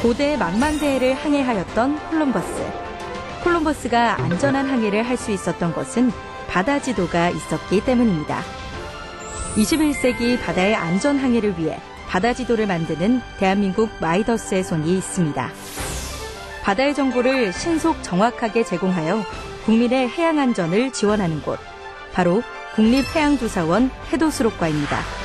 고대 망망대해를 항해하였던 콜럼버스. 콜럼버스가 안전한 항해를 할 수 있었던 것은 바다 지도가 있었기 때문입니다. 21세기 바다의 안전 항해를 위해 바다 지도를 만드는 대한민국 마이더스의 손이 있습니다. 바다의 정보를 신속 정확하게 제공하여 국민의 해양 안전을 지원하는 곳, 바로 국립해양조사원 해도수록과입니다.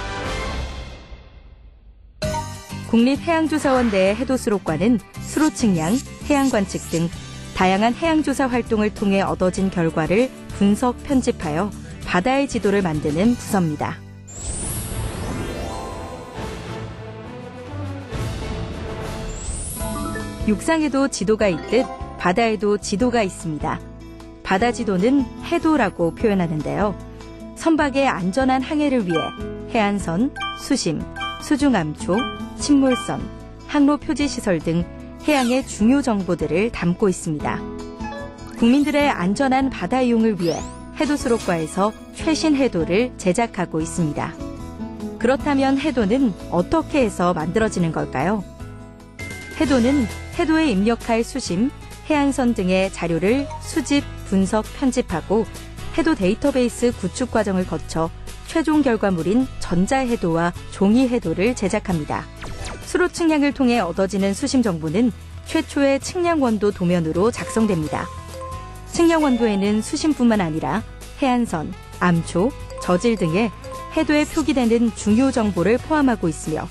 국립해양조사원 내 해도수록과는 수로 측량, 해양 관측 등 다양한 해양조사 활동을 통해 얻어진 결과를 분석, 편집하여 바다의 지도를 만드는 부서입니다. 육상에도 지도가 있듯 바다에도 지도가 있습니다. 바다 지도는 해도라고 표현하는데요. 선박의 안전한 항해를 위해 해안선, 수심, 수중암초, 침몰선, 항로 표지시설 등 해양의 중요 정보들을 담고 있습니다. 국민들의 안전한 바다 이용을 위해 해도수록과에서 최신 해도를 제작하고 있습니다. 그렇다면 해도는 어떻게 해서 만들어지는 걸까요? 해도는 해도에 입력할 수심, 해안선 등의 자료를 수집, 분석, 편집하고 해도 데이터베이스 구축 과정을 거쳐 최종 결과물인 전자해도와 종이해도를 제작합니다. 수로 측량을 통해 얻어지는 수심 정보는 최초의 측량원도 도면으로 작성됩니다. 측량원도에는 수심뿐만 아니라 해안선, 암초, 저질 등의 해도에 표기되는 중요 정보를 포함하고 있으며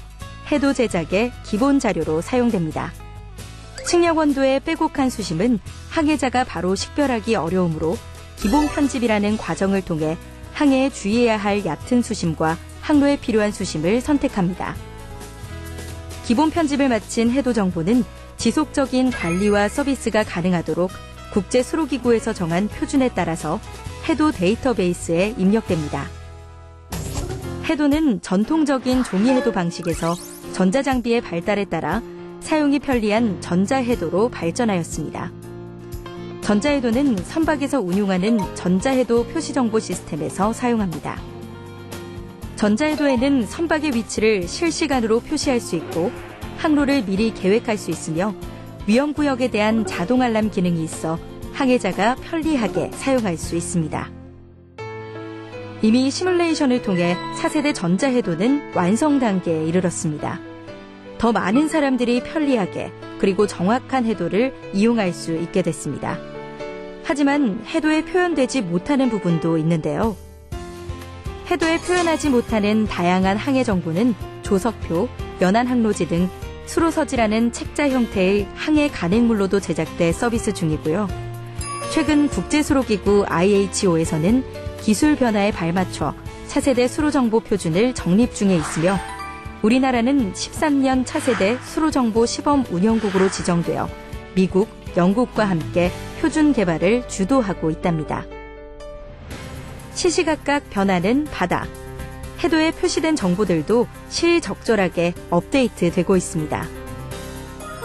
해도 제작의 기본 자료로 사용됩니다. 측량원도의 빼곡한 수심은 항해자가 바로 식별하기 어려우므로 기본 편집이라는 과정을 통해 항해에 주의해야 할 얕은 수심과 항로에 필요한 수심을 선택합니다. 기본 편집을 마친 해도 정보는 지속적인 관리와 서비스가 가능하도록 국제수로기구에서 정한 표준에 따라서 해도 데이터베이스에 입력됩니다. 해도는 전통적인 종이해도 방식에서 전자장비의 발달에 따라 사용이 편리한 전자해도로 발전하였습니다. 전자해도는 선박에서 운용하는 전자해도 표시정보 시스템에서 사용합니다. 전자해도에는 선박의 위치를 실시간으로 표시할 수 있고 항로를 미리 계획할 수 있으며 위험구역에 대한 자동 알람 기능이 있어 항해자가 편리하게 사용할 수 있습니다. 이미 시뮬레이션을 통해 4세대 전자해도는 완성 단계에 이르렀습니다. 더 많은 사람들이 편리하게 그리고 정확한 해도를 이용할 수 있게 됐습니다. 하지만 해도에 표현되지 못하는 부분도 있는데요. 해도에 표현하지 못하는 다양한 항해 정보는 조석표, 연안 항로지 등 수로서지라는 책자 형태의 항해 간행물로도 제작돼 서비스 중이고요. 최근 국제수로기구 IHO에서는 기술 변화에 발맞춰 차세대 수로정보 표준을 정립 중에 있으며 우리나라는 13년 차세대 수로정보 시범 운영국으로 지정되어 미국, 영국과 함께 표준 개발을 주도하고 있답니다. 시시각각 변하는 바다. 해도에 표시된 정보들도 실적절하게 업데이트되고 있습니다.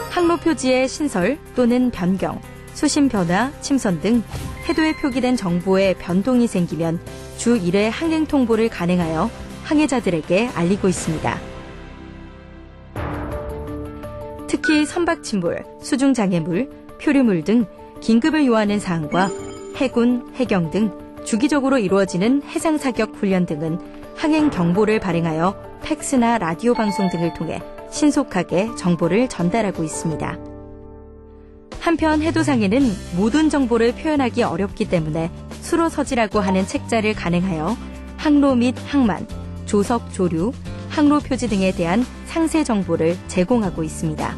항로 표지의 신설 또는 변경, 수심 변화, 침선 등 해도에 표기된 정보에 변동이 생기면 주 1회 항행 통보를 간행하여 항해자들에게 알리고 있습니다. 특히 선박 침몰, 수중 장애물, 표류물 등 긴급을 요하는 사항과 해군, 해경 등 주기적으로 이루어지는 해상 사격 훈련 등은 항행 경보를 발행하여 팩스나 라디오 방송 등을 통해 신속하게 정보를 전달하고 있습니다. 한편 해도상에는 모든 정보를 표현하기 어렵기 때문에 수로서지라고 하는 책자를 간행하여 항로 및 항만, 조석, 조류, 항로 표지 등에 대한 상세 정보를 제공하고 있습니다.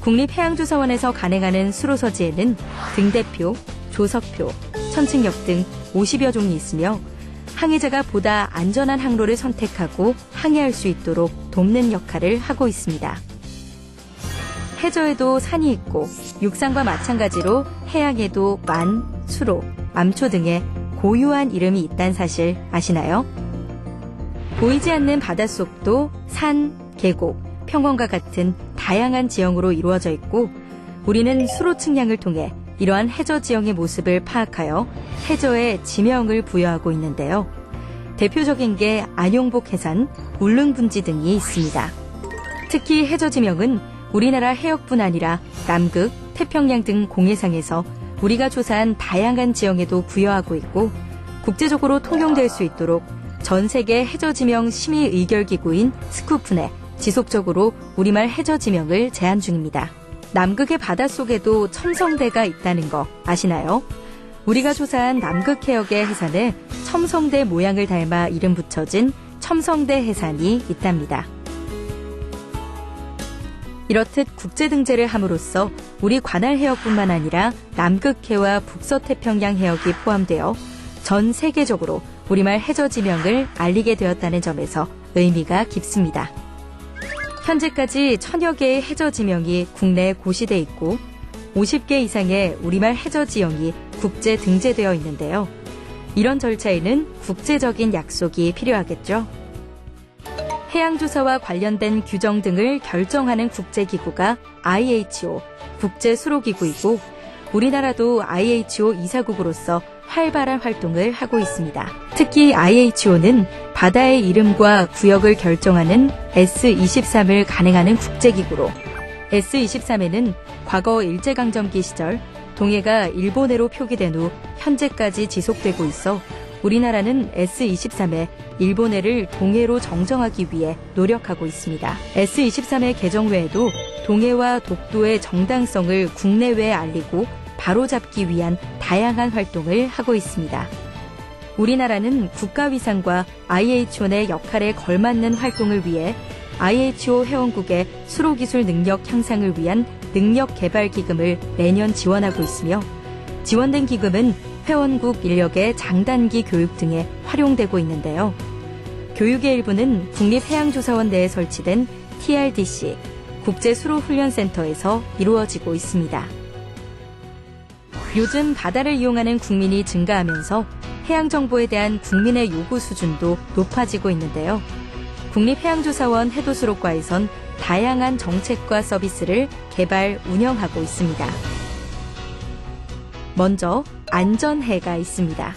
국립해양조사원에서 간행하는 수로서지에는 등대표, 조석표, 천측력 등 50여 종이 있으며 항해자가 보다 안전한 항로를 선택하고 항해할 수 있도록 돕는 역할을 하고 있습니다. 해저에도 산이 있고 육상과 마찬가지로 해양에도 만, 수로, 암초 등의 고유한 이름이 있다는 사실 아시나요? 보이지 않는 바닷속도 산, 계곡, 평원과 같은 다양한 지형으로 이루어져 있고 우리는 수로 측량을 통해 이러한 해저 지형의 모습을 파악하여 해저에 지명을 부여하고 있는데요. 대표적인 게 안용복 해산, 울릉분지 등이 있습니다. 특히 해저 지명은 우리나라 해역뿐 아니라 남극, 태평양 등 공해상에서 우리가 조사한 다양한 지형에도 부여하고 있고 국제적으로 통용될 수 있도록 전 세계 해저지명 심의 의결기구인 스쿠프에 지속적으로 우리말 해저지명을 제안 중입니다. 남극의 바닷속에도 첨성대가 있다는 거 아시나요? 우리가 조사한 남극 해역의 해산에 첨성대 모양을 닮아 이름 붙여진 첨성대 해산이 있답니다. 이렇듯 국제등재를 함으로써 우리 관할 해역뿐만 아니라 남극해와 북서태평양 해역이 포함되어 전 세계적으로 우리말 해저지명을 알리게 되었다는 점에서 의미가 깊습니다. 현재까지 1000여 개의 해저지명이 국내에 고시돼 있고 50개 이상의 우리말 해저지형이 국제 등재되어 있는데요. 이런 절차에는 국제적인 약속이 필요하겠죠. 해양조사와 관련된 규정 등을 결정하는 국제기구가 IHO, 국제수로기구이고 우리나라도 IHO 이사국으로서 활발한 활동을 하고 있습니다. 특히 IHO는 바다의 이름과 구역을 결정하는 S23을 간행하는 국제기구로 S23에는 과거 일제강점기 시절 동해가 일본해로 표기된 후 현재까지 지속되고 있어 우리나라는 S23에 일본해를 동해로 정정하기 위해 노력하고 있습니다. S23의 개정 외에도 동해와 독도의 정당성을 국내외에 알리고 바로잡기 위한 다양한 활동을 하고 있습니다. 우리나라는 국가위상과 IHO의 역할에 걸맞는 활동을 위해 IHO 회원국의 수로기술 능력 향상을 위한 능력개발기금을 매년 지원하고 있으며 지원된 기금은 회원국 인력의 장단기 교육 등에 활용되고 있는데요. 교육의 일부는 국립해양조사원 내에 설치된 TRDC 국제수로훈련센터에서 이루어지고 있습니다. 요즘 바다를 이용하는 국민이 증가하면서 해양정보에 대한 국민의 요구 수준도 높아지고 있는데요. 국립해양조사원 해도수로과에선 다양한 정책과 서비스를 개발, 운영하고 있습니다. 먼저 안전해가 있습니다.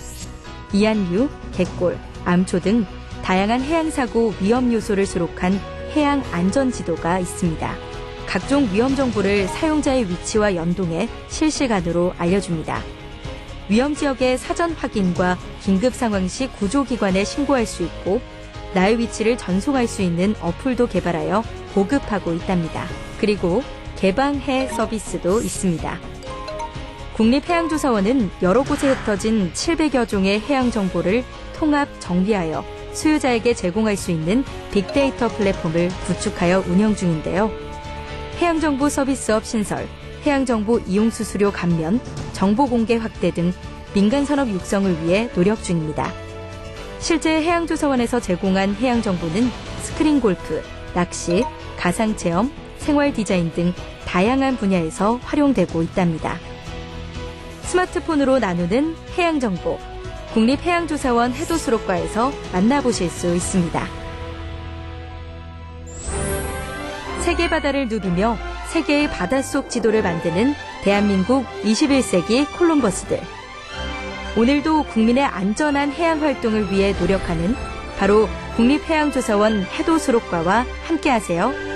이안류, 갯골, 암초 등 다양한 해양사고 위험 요소를 수록한 해양안전지도가 있습니다. 각종 위험 정보를 사용자의 위치와 연동해 실시간으로 알려줍니다. 위험 지역의 사전 확인과 긴급 상황 시 구조기관에 신고할 수 있고 나의 위치를 전송할 수 있는 어플도 개발하여 보급하고 있답니다. 그리고 개방해 서비스도 있습니다. 국립해양조사원은 여러 곳에 흩어진 700여 종의 해양 정보를 통합 정비하여 수요자에게 제공할 수 있는 빅데이터 플랫폼을 구축하여 운영 중인데요. 해양정보 서비스업 신설, 해양정보 이용수수료 감면, 정보 공개 확대 등 민간산업 육성을 위해 노력 중입니다. 실제 해양조사원에서 제공한 해양정보는 스크린 골프, 낚시, 가상체험, 생활 디자인 등 다양한 분야에서 활용되고 있답니다. 스마트폰으로 나누는 해양정보, 국립해양조사원 해도수로과에서 만나보실 수 있습니다. 세계 바다를 누비며 세계의 바닷속 지도를 만드는 대한민국 21세기 콜럼버스들. 오늘도 국민의 안전한 해양 활동을 위해 노력하는 바로 국립해양조사원 해도수로과와 함께하세요.